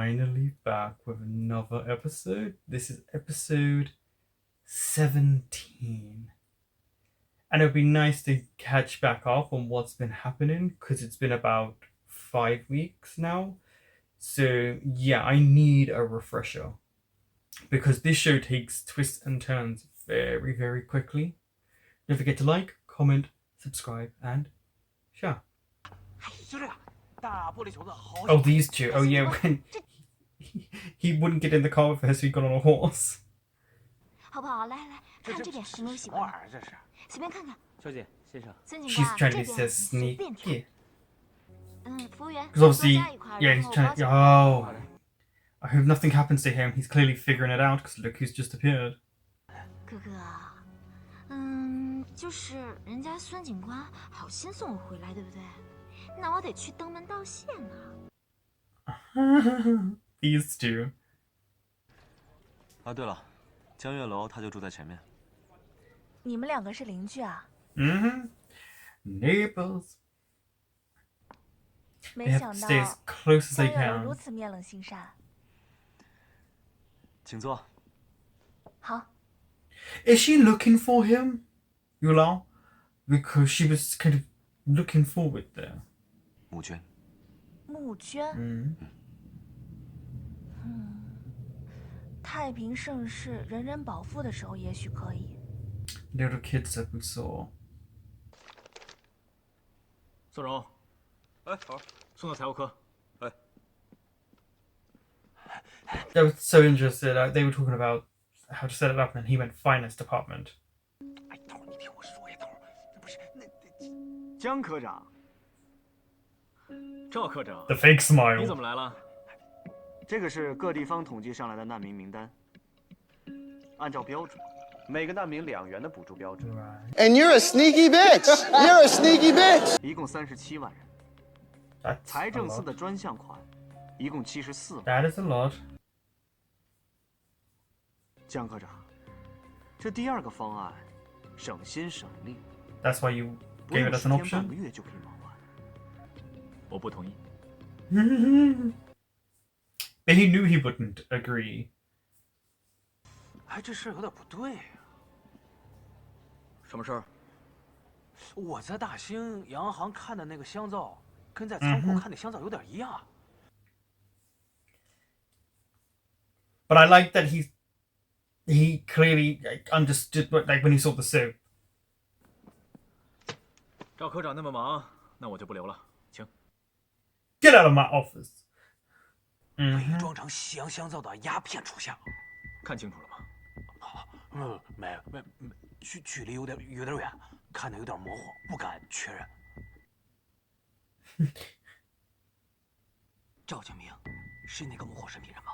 finally back with another episode. This is episode 17. And it would be nice to catch back up on what's been happening, because it's been about 5 weeks now. So yeah, I need a refresher, because this show takes twists and turns very, very quickly. Don't forget to like, comment, subscribe, and share. Oh, these two. Oh yeah, when he wouldn't get in the car with her, so he got on a horse. She's trying to be so sneaky. Because obviously, yeah, he's trying to... Oh. I hope nothing happens to him. He's clearly figuring it out, because look who's just appeared. These two. 啊，对了，江月楼他就住在前面。你们两个是邻居啊？Neighbors. 没想到 stay as close as they 江月楼 can. 如此面冷心善。请坐。好。Is she looking for him, Yulao? Because she was kind of looking forward there. 募捐。募捐。太平盛世，人人饱腹的时候，也许可以。Little kids that we saw. 宋荣，哎，好，送到财务科。哎。They were so interested. They were talking about how to set it up, and he went finance department. 哎，头，你听我说呀，头，不是那江科长，赵科长 The fake smile. 你怎么来了？这个是各地方统计上来的难民名单，按照标准，每个难民2元的补助标准。And you're a sneaky bitch. You're a sneaky bitch. 一共37万人。 That's 财政司的专项款，一共74万。That is a lot. 江科长，这第2个方案，省心省力。 That's why you 不 gave 用 it as an 10天半 option. 个月就可以忙完。我不同意。But he knew he wouldn't agree. 哎，这事有点不对呀。什么事儿？我在大兴洋行看的那个香皂，跟在仓库看的香皂有点一样。But I like that he clearly understood what, like, when he saw the soap. 赵科长那么忙，那我就不留了，请。 Get out of my office. 伪装成西洋香皂的鸦片出现了，看清楚了吗？没，距离有点远，看得有点模糊，不敢确认。赵敬明是那个幕后审批人吗？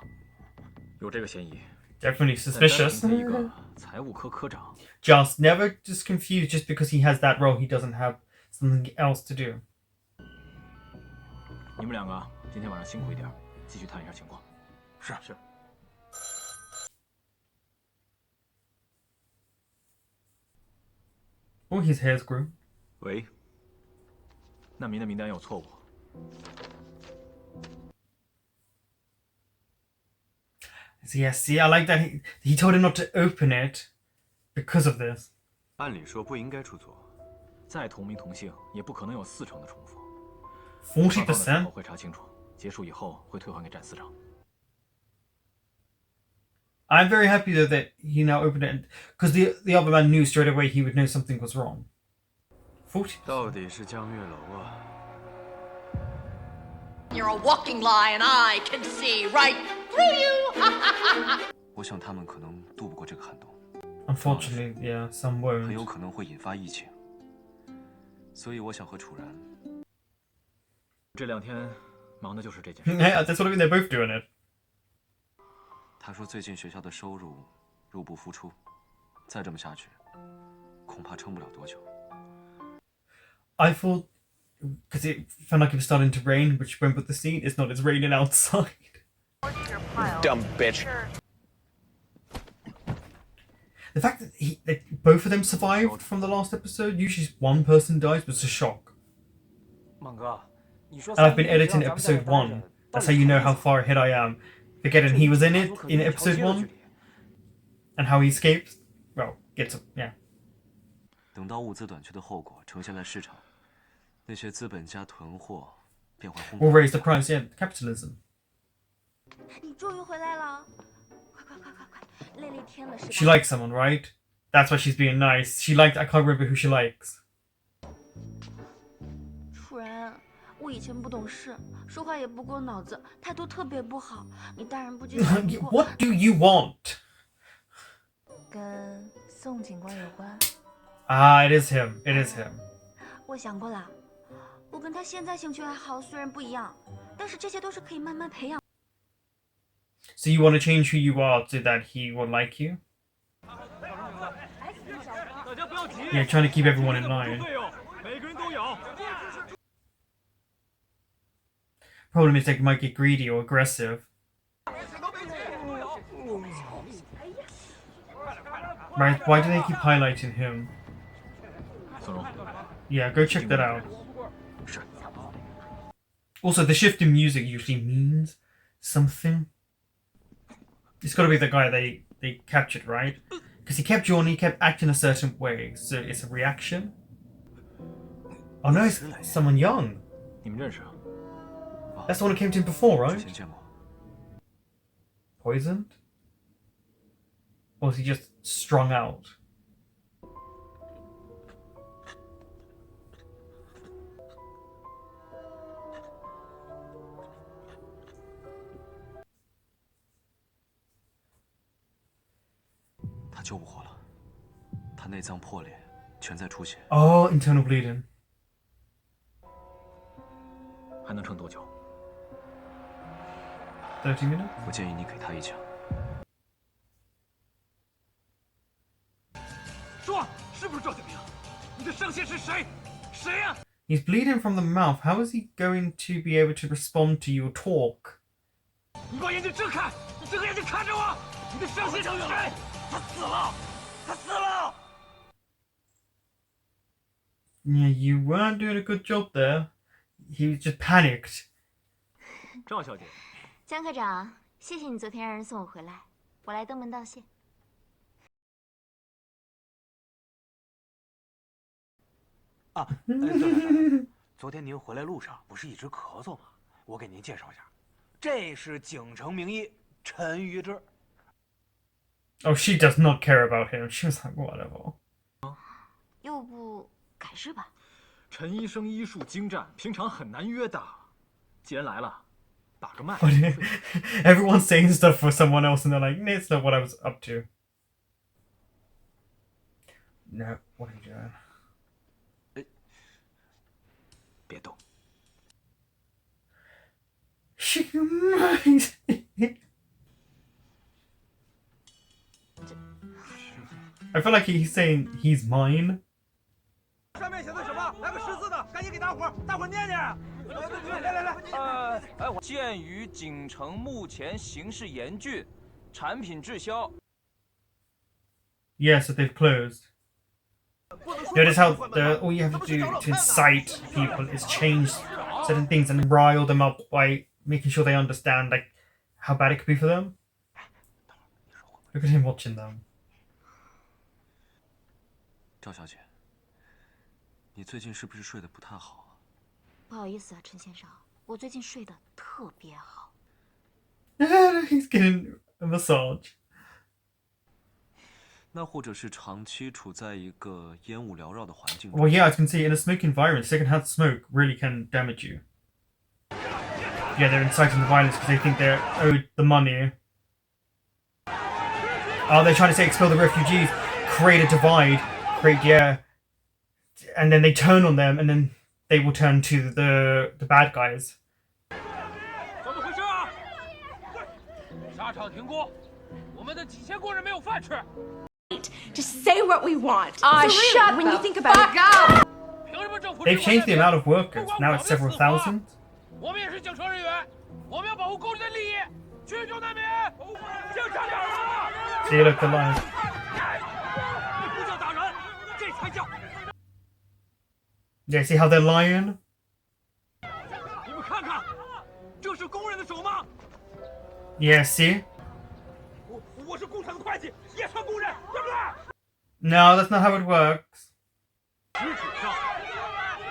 有这个嫌疑。 Definitely suspicious. 一个财务科科长。Just never just confused. Just because he has that role, he doesn't have something else to do. 你们2个今天晚上辛苦一点，继续探一下情况。是。Oh, his hair's grew. 喂，难民的名单有错误。 Yes, see, I like that he told him not to open it because of this. 按理说不应该出错，再同名同姓，也不可能有40%的重复。 40%? 我会查清楚，结束以后会退还给展司长。 I'm very happy though that he now opened it, because the other man knew straight away he would know something was wrong. 40%. 到底是江月楼啊。 You're a walking lie, and I can see right through you. 我想他们可能渡不过这个寒冬。 Unfortunately, yeah, some 很有 won't. 可能会引发疫情，所以我想和楚然。这2天忙的就是这件事。 Yeah, that's what I mean. They're both doing it. 他说最近学校的收入入不敷出，再这么下去，恐怕撑不了多久。 I thought, because it felt like it was starting to rain, which went with the scene. It's not. It's raining outside. Dumb bitch. The fact that both of them survived from the last episode, usually one person dies, was a shock. 猛哥，你说 And I've been editing episode 1 That's how you know how far ahead I am. Forgetting he was in it in episode 1 and how he escapes. Well, gets yeah. 等到物资短缺的后果呈现在市场，那些资本家囤货便会轰 We'll 动。 raise the price, yeah, capitalism. 你终于回来了，快快快快快，累了一天了是吧？ She likes someone, right? That's why she's being nice. She liked, I can't remember who she likes. 楚然，我以前不懂事，说话也不过脑子，态度特别不好。你大人不计小人过。 What do you want? 跟宋警官有关。 Ah, it is him. It is him. 我想过了，我跟他现在兴趣爱好虽然不一样，但是这些都是可以慢慢培养。 So you want to change who you are so that he will like you? Yeah, trying to keep everyone in line. Problem is they might get greedy or aggressive. Right, why do they keep highlighting him? Yeah, go check that out. Also, the shift in music usually means something. It's got to be the guy they captured, right? Because he kept Johnny, he kept acting a certain way, so it's a reaction. Oh no, it's someone young. 你们认识啊？ That's the one who came to him before, 之 right? 前见过。 Poisoned? Or is he just strung out?他救不活了，他内脏破裂，全在出血。 Oh, internal bleeding. 还能撑多久？ 30 minutes? 我建议你给他一枪。说，是不是赵景明？你的上线是谁？谁呀？ He's bleeding from the mouth. How is he going to be able to respond to your talk? 你把眼睛睁开，你睁开眼睛看着我！你的上线是谁？他死了，他死了！ Yeah, you weren't doing a good job there. He was just panicked. 赵小姐，江科长，谢谢你昨天让人送我回来，我来登门道谢。赵厂长，昨天您回来路上不是一直咳嗽吗？我给您介绍一下，这是京城名医陈玉芝。 Oh, she does not care about him. She was like, whatever. 要不改日吧？陈医生医术精湛，平常很难约的。既然来了，把个脉。 Everyone's saying stuff for someone else, and they're like, "No, it's not what I was up to." No, what are you doing? 别动。 She amazing. I feel like he's saying he's mine. 上面写的什么？来个识字的，赶紧给大伙念念。来。鉴于锦城目前形势严峻，产品滞销。 Yeah, so they've closed. Notice how all you have to do to incite people is change certain things and rile them up by making sure they understand like how bad it could be for them. Look at him watching them. 赵小姐，你最近是不是睡得不太好啊？不好意思啊，陈先生，我最近睡得特别好。He's getting a massage. 那或者是长期处在一个烟雾缭绕的环境 Well, yeah, I can see in a smoke environment, secondhand smoke really can damage you. Yeah, they're inciting the violence because they think they're owed the money. Oh, they're trying to say expel the refugees, create a divide, and then they turn on them, and then they will turn to the bad guys. 怎么回事啊？沙场停工，我们的几千工人没有饭吃。 Just say what we want. Shut when you think about it. 凭什么政府 They've changed the amount of workers. Now it's several thousand. 我们也是警车人员，我们要保护工人的利益，去救难民。警察哪儿啊？ See, look alive. 不叫打人，这才叫。 Yeah, see how they're lying? 你们看看，这是工人的 Yeah, see? 我是工厂的会计，也算工人，对不对？ No, that's not how it works. 尸体上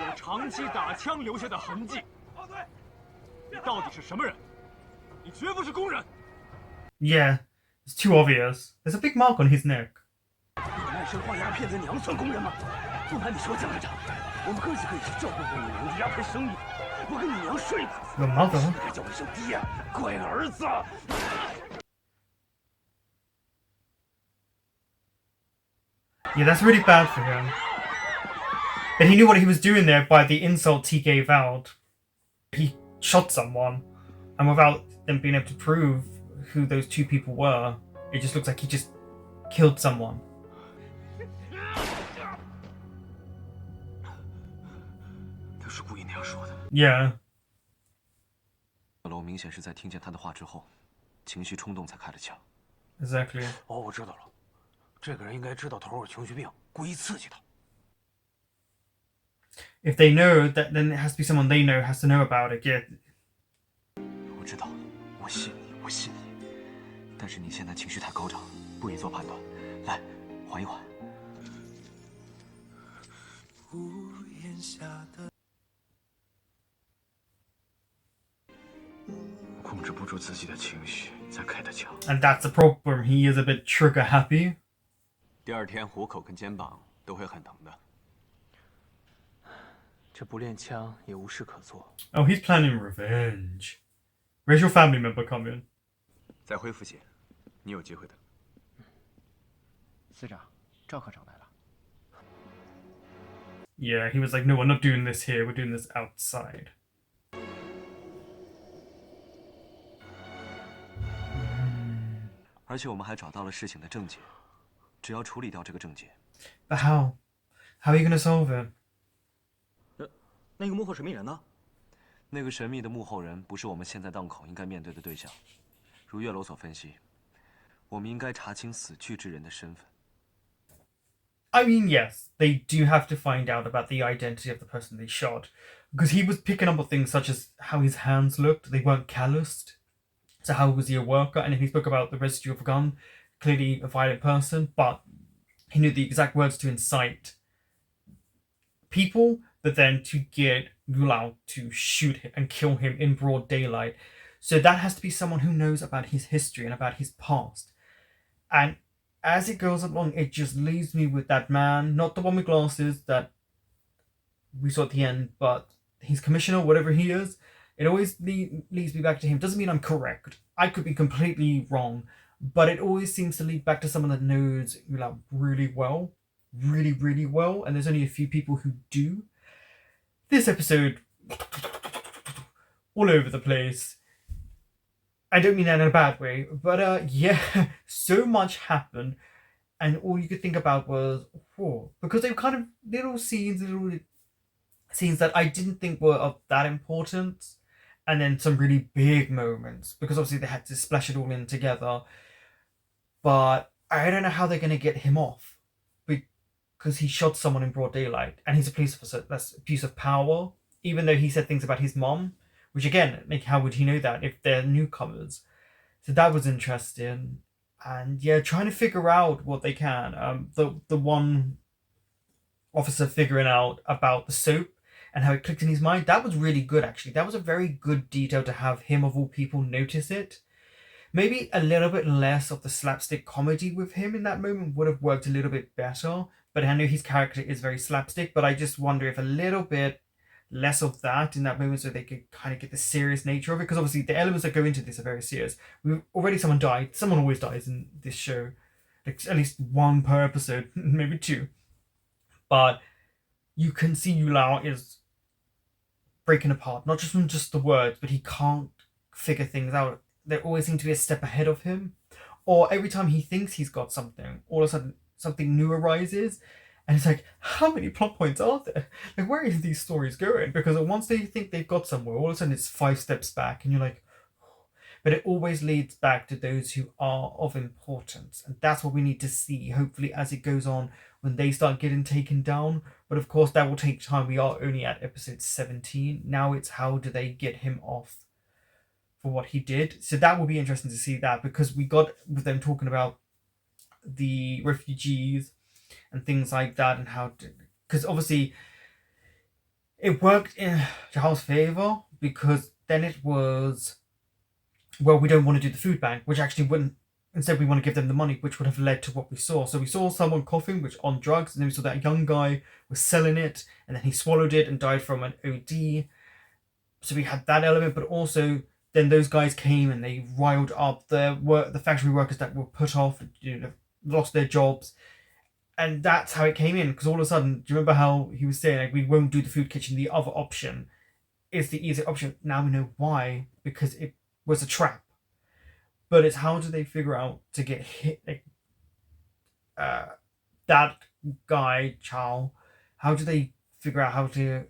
有长期打枪留下的痕迹。你到底是什么人？你绝不是工人。 Yeah, it's too obvious. There's a big mark on his neck. 卖身花鸦骗咱娘算工人吗？不瞒你说，蒋队长，我们哥几个也是照顾过你娘的鸦片生意。我跟你娘睡过， Your mother? 应该叫我一声爹，乖儿子。 Yeah, that's really bad for him. But he knew what he was doing there by the insults he gave out. He shot someone, and without them being able to prove who those two people were, it just looks like he just killed someone. 他是故意那样说的。 Yeah. 楼明显是在听见他的话之后，情绪冲动才开了枪。 Exactly. 哦，我知道了，这个人应该知道头有情绪病，故意刺激他。 If they know that, then it has to be someone they know has to know about it. Yeah. 我知道，我信你，我信你。但是你现在情绪太高涨，不宜做判断。来，缓一缓。控制不住自己的情绪，才开的枪。 And that's the problem. He is a bit trigger happy. 第二天虎口跟肩膀都会很疼的。 这不练枪也无事可做。 Oh, he's planning revenge. Where's your family member coming? 再恢复些，你有机会的。司长，赵科长来了。 Yeah, he was like, no, we're not doing this here. We're doing this outside. 而且我们还找到了事情的症结，只要处理掉这个症结。 But how? How are you going to solve it? 那个幕后神秘人呢？那个神秘的幕后人不是我们现在档口应该面对的对象。如月楼所分析，我们应该查清死去之人的身份。 I mean, yes, they do have to find out about the identity of the person they shot. Because he was picking up on things such as how his hands looked. They weren't calloused. So how was he a worker? And then he spoke about the residue of a gun. Clearly a violent person, but he knew the exact words to incite people, but then to get Gulao to shoot him and kill him in broad daylight. So that has to be someone who knows about his history and about his past. And as it goes along, it just leaves me with that man, not the one with glasses that we saw at the end, but his commissioner, whatever he is. It always leads me back to him. Doesn't mean I'm correct. I could be completely wrong, but it always seems to lead back to someone that knows Gulao really well. Really, really well. And there's only a few people who do. This episode, all over the place. I don't mean that in a bad way, but yeah, so much happened, and all you could think about was, whoa, because they were kind of little scenes that I didn't think were of that importance, and then some really big moments, because obviously they had to splash it all in together, but I don't know how they're going to get him off, because he shot someone in broad daylight, and he's a police officer. That's abuse of power, even though he said things about his mom. Which again, like, how would he know that if they're newcomers? So that was interesting, and yeah, trying to figure out what they can. The one officer figuring out about the soap and how it clicked in his mind, that was really good. Actually, that was a very good detail to have him of all people notice it. Maybe a little bit less of the slapstick comedy with him in that moment would have worked a little bit better. But I know his character is very slapstick. But I just wonder if a little bit less of that in that moment so they could kind of get the serious nature of it, because obviously the elements that go into this are very serious. Someone died. Someone always dies in this show, like at least one per episode, maybe two. But you can see Yulao is breaking apart, not just from just the words, but he can't figure things out. There always seems to be a step ahead of him, or every time he thinks he's got something, all of a sudden something new arises. And it's like, how many plot points are there? Like, where are these stories going? Because once they think they've got somewhere, all of a sudden it's 5 steps back, and you're like, oh. But it always leads back to those who are of importance. And that's what we need to see, hopefully, as it goes on, when they start getting taken down. But of course, that will take time. We are only at episode 17. Now it's how do they get him off for what he did. So that will be interesting to see that, because we got with them talking about the refugees and things like that, and how to, because obviously it worked in Charles' favor, because then it was, well, we don't want to do the food bank, which actually wouldn't. Instead, we want to give them the money, which would have led to what we saw. So we saw someone coughing, which on drugs, and then we saw that young guy was selling it, and then he swallowed it and died from an OD. So we had that element, but also then those guys came and they riled up the factory workers that were put off, lost their jobs, and that's how it came in. Because all of a sudden, do you remember how he was saying, like, we won't do the food kitchen, the other option is the easier option? Now we know why, because it was a trap. But it's how do they figure out to get hit, like, that guy Chow? How do they figure out how to,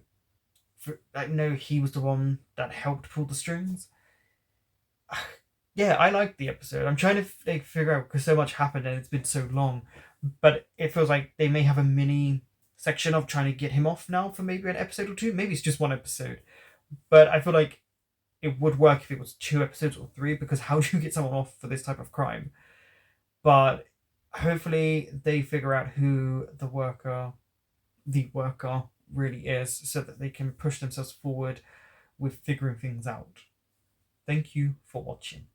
like, no, he was the one that helped pull the strings? Yeah, I liked the episode. I'm trying to figure out, because so much happened and it's been so long, but it feels like they may have a mini section of trying to get him off now for maybe an episode or two. Maybe it's just one episode, but I feel like it would work if it was 2 episodes or 3, because how do you get someone off for this type of crime? But hopefully they figure out who the worker really is, so that they can push themselves forward with figuring things out. Thank you for watching.